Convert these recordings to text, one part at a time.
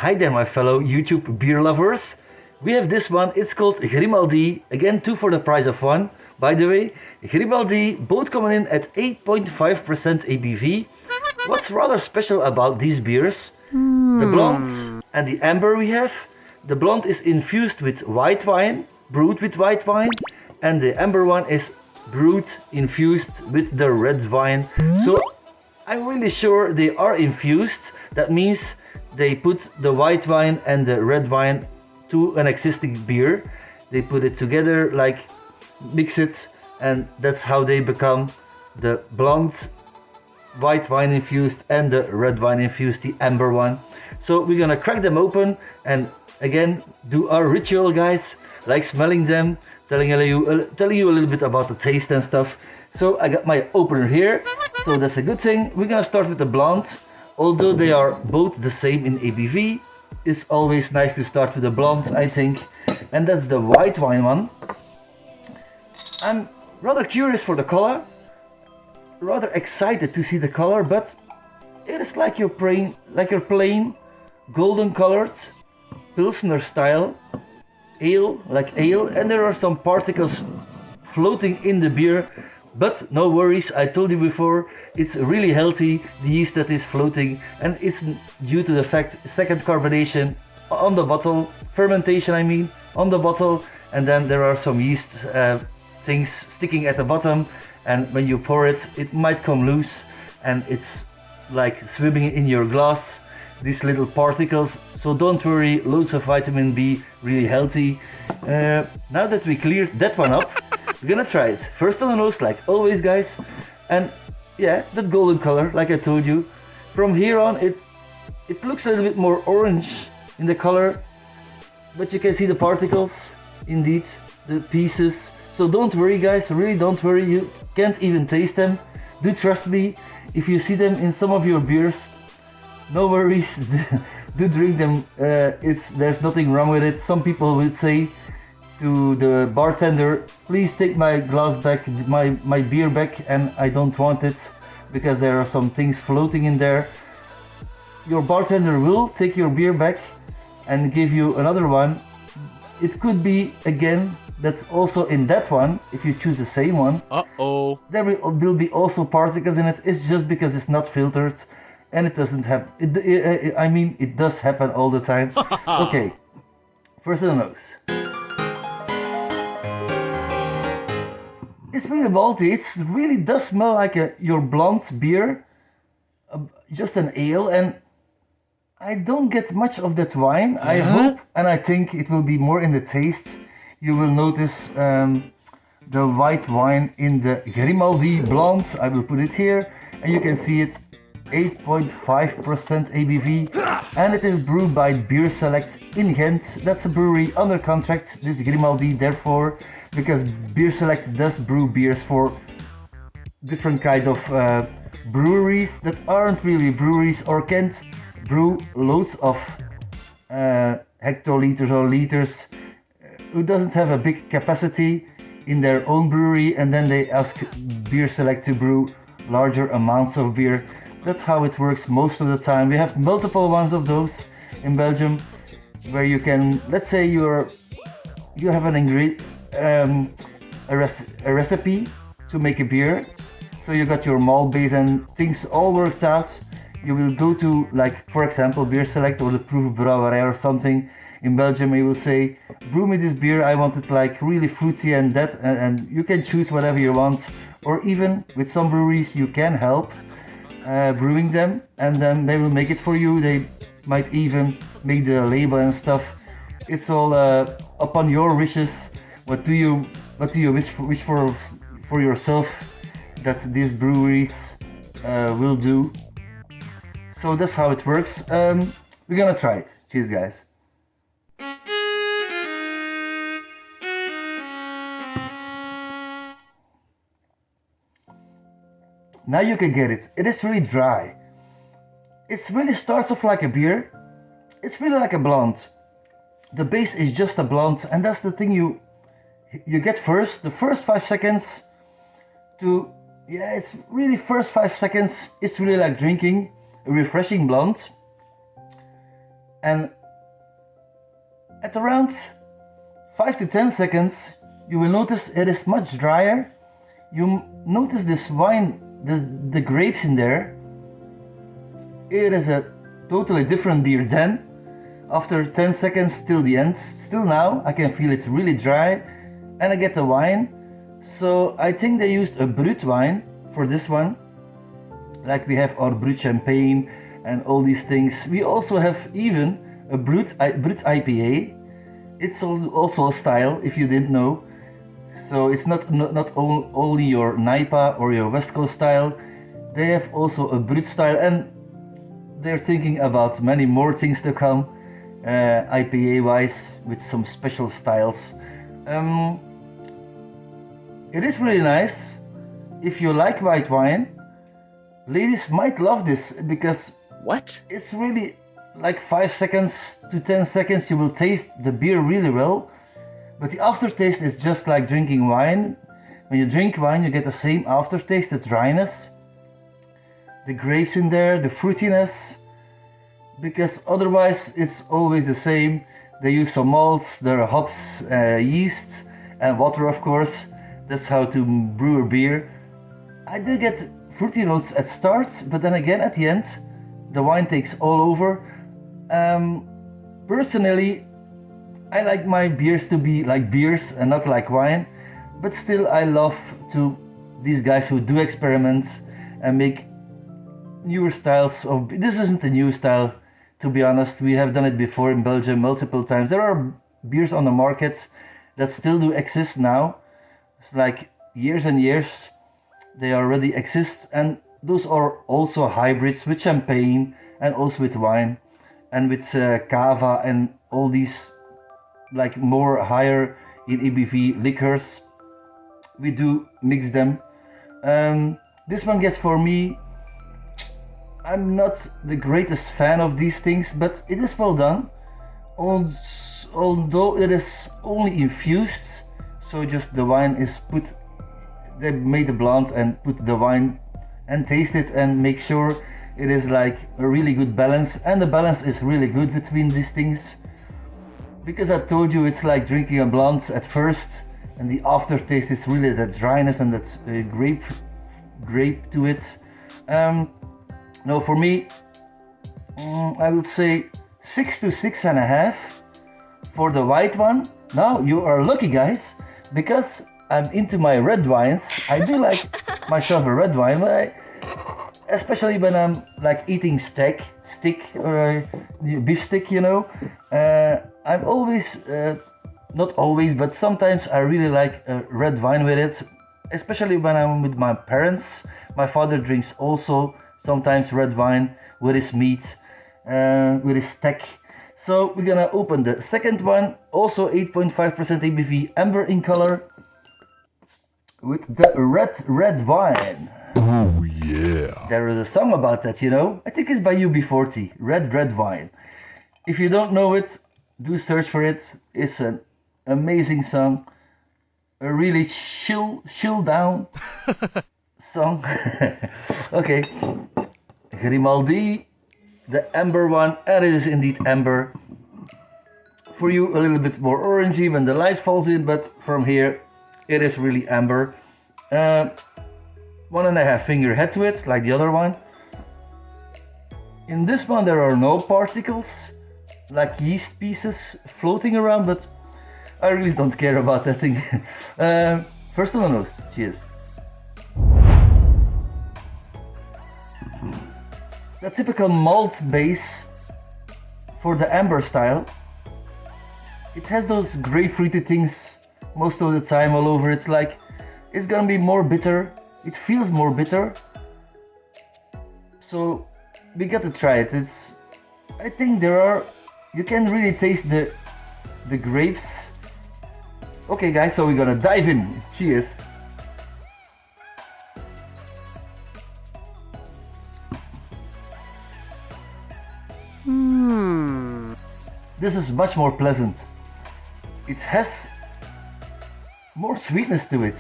Hi there, my fellow YouTube beer lovers. We have this one, it's called Grimaldie, again 2 for the price of 1. By the way, Grimaldie, both coming in at 8.5% ABV. What's rather special about these beers? The blonde and the amber we have. The blonde is infused with white wine, brewed with white wine, and the amber one is brewed, infused with the red wine. So I'm really sure they are infused. That means they put the white wine and the red wine to an existing beer. They put it together, like mix it, and that's how they become the blonde white wine infused and the red wine infused, the amber one. So we're gonna crack them open and again do our ritual, guys, like smelling them, telling you a little bit about the taste and stuff. So I got my opener here, so that's a good thing. We're gonna start with the blonde. Although they are both the same in ABV, it's always nice to start with the blonde, I think. And that's the white wine one. I'm rather curious for the color, rather excited to see the color, but it is like your plain golden colored Pilsner style ale, like ale, and there are some particles floating in the beer. But no worries, I told you before, it's really healthy, the yeast that is floating, and it's due to the fact second carbonation on the bottle, fermentation I mean, on the bottle, and then there are some yeast things sticking at the bottom, and when you pour it, it might come loose, and it's like swimming in your glass, these little particles. So don't worry, loads of vitamin B, really healthy. Now that we cleared that one up, we're gonna try it. First on the nose, like always, guys. And yeah, that golden color, like I told you. From here on, it looks a little bit more orange in the color, but you can see the particles, indeed, the pieces. So don't worry, guys, really don't worry. You can't even taste them. Do trust me. If you see them in some of your beers, no worries. Do drink them. There's nothing wrong with it. Some people will say to the bartender, please take my glass back, my beer back, and I don't want it because there are some things floating in there. Your bartender will take your beer back and give you another one. It could be, again, that's also in that one, if you choose the same one. There will be also particles in it. It's just because it's not filtered and it doesn't have, I mean, it does happen all the time. Okay, first on the nose. It's really malty. It really does smell like your blonde beer, just an ale, and I don't get much of that wine. I hope, and I think it will be more in the taste. You will notice the white wine in the Grimaldie blonde. I will put it here, and you can see it, 8.5% ABV, and it is brewed by Beerselect in Ghent. That's a brewery under contract, this Grimaldie, therefore, because Beerselect does brew beers for different kind of breweries that aren't really breweries or can't brew loads of hectoliters or liters, who doesn't have a big capacity in their own brewery, and then they ask Beerselect to brew larger amounts of beer. That's how it works most of the time. We have multiple ones of those in Belgium, where you can, let's say you have an ingredient, a recipe to make a beer. So you got your malt base and things all worked out. You will go to, like, for example, Beerselect or the Proefbrouwerij or something in Belgium. You will say, brew me this beer, I want it like really fruity and that, and you can choose whatever you want. Or even with some breweries you can help brewing them, and then they will make it for you. They might even make the label and stuff. It's all upon your wishes. What do you wish for yourself that these breweries will do? So that's how it works. We're gonna try it. Cheers, guys. Now you can get it. It is really dry. It really starts off like a beer. It's really like a blonde. The base is just a blonde, and that's the thing you get first. The first 5 seconds to, yeah, it's really first 5 seconds. It's really like drinking a refreshing blonde. And at around 5 to 10 seconds, you will notice it is much drier. You notice this wine, the grapes in there. It is a totally different beer then. After 10 seconds till the end, still now, I can feel it really dry and I get the wine. So I think they used a brut wine for this one. Like we have our brut champagne and all these things. We also have even a brut IPA. It's also a style, if you didn't know. So it's not only your Naipa or your West Coast style. They have also a brut style, and they're thinking about many more things to come, IPA wise, with some special styles. It is really nice. If you like white wine, ladies might love this, because What? it's really like 5 seconds to 10 seconds you will taste the beer really well, but the aftertaste is just like drinking wine. When you drink wine, you get the same aftertaste, the dryness, the grapes in there, the fruitiness, because otherwise it's always the same. They use some malts, there are hops, yeast and water, of course. That's how to brew a beer. I do get fruity notes at start, but then again at the end the wine takes all over. Personally, I like my beers to be like beers and not like wine, but still I love these guys who do experiments and make newer styles of. This isn't a new style, to be honest. We have done it before in Belgium multiple times. There are beers on the market that still do exist now. It's like years and years they already exist, and those are also hybrids with champagne and also with wine and with cava and all these like more higher in ABV liquors. We do mix them. This one gets, for me, I'm not the greatest fan of these things, but it is well done. Although it is only infused, so just the wine is put, they made the blond and put the wine and taste it and make sure it is like a really good balance, and the balance is really good between these things, because I told you it's like drinking a blond at first and the aftertaste is really that dryness and that grape to it. No, for me, I would say 6 to 6.5 for the white one. Now you are lucky, guys, because I'm into my red wines. I do like myself a red wine, but especially when I'm like eating stick or beef stick, you know. I'm always, not always, but sometimes I really like a red wine with it, especially when I'm with my parents. My father drinks also sometimes red wine with his meat, with his steak. So we're gonna open the second one, also 8.5% ABV, amber in color, with the red wine. Oh yeah. There is a song about that, you know. I think it's by UB40, Red Wine. If you don't know it, do search for it. It's an amazing song, a really chill down song. Okay, Grimaldie, the amber one, and it is indeed amber. For you, a little bit more orangey when the light falls in, but from here, it is really amber. 1.5 finger head to it, like the other one. In this one, there are no particles, like yeast pieces floating around, but I really don't care about that thing. First on the nose, cheers. The typical malt base for the amber style. It has those grapefruity things most of the time all over. It's like, it's gonna be more bitter. It feels more bitter. So we gotta try it. I think you can really taste the grapes. Okay guys, so we're gonna dive in. Cheers. This is much more pleasant. It has more sweetness to it.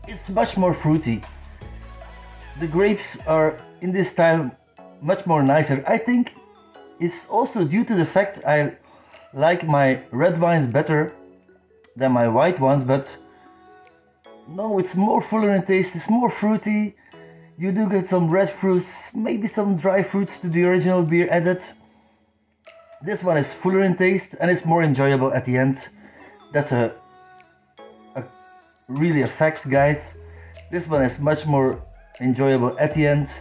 It's much more fruity. The grapes are in this style much more nicer. I think is also due to the fact I like my red wines better than my white ones, but no, it's more fuller in taste, it's more fruity. You do get some red fruits, maybe some dry fruits to the original beer added. This one is fuller in taste and it's more enjoyable at the end. That's really a fact, guys. This one is much more enjoyable at the end.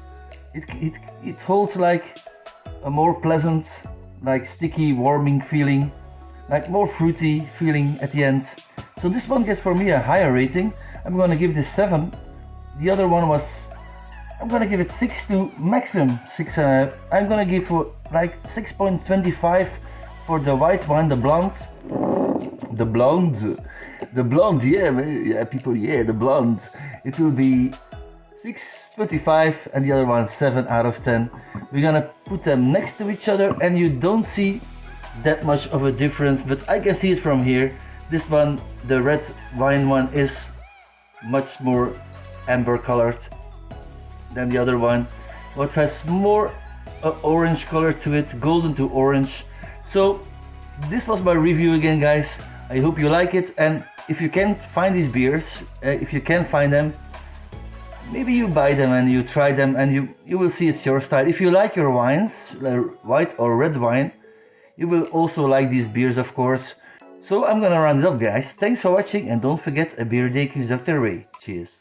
It holds like a more pleasant, like sticky, warming feeling, like more fruity feeling at the end. So this one gets for me a higher rating. I'm gonna give this 7. The other one was, I'm gonna give it 6 to maximum 6. I'm gonna give for like 6.25 for the white wine, the blonde. The blonde, yeah, people, yeah, the blonde. It will be 6.25 and the other one 7 out of 10. We're gonna put them next to each other and you don't see that much of a difference, but I can see it from here. This one, the red wine one, is much more amber colored than the other one, but has more orange color to it, golden to orange. So this was my review again, guys. I hope you like it, and if you can't find these beers, if you can find them, maybe you buy them and you try them and you will see it's your style. If you like your wines, white or red wine, you will also like these beers, of course. So I'm gonna round it up, guys. Thanks for watching and don't forget, a beer day keeps Dr. Ray. Cheers.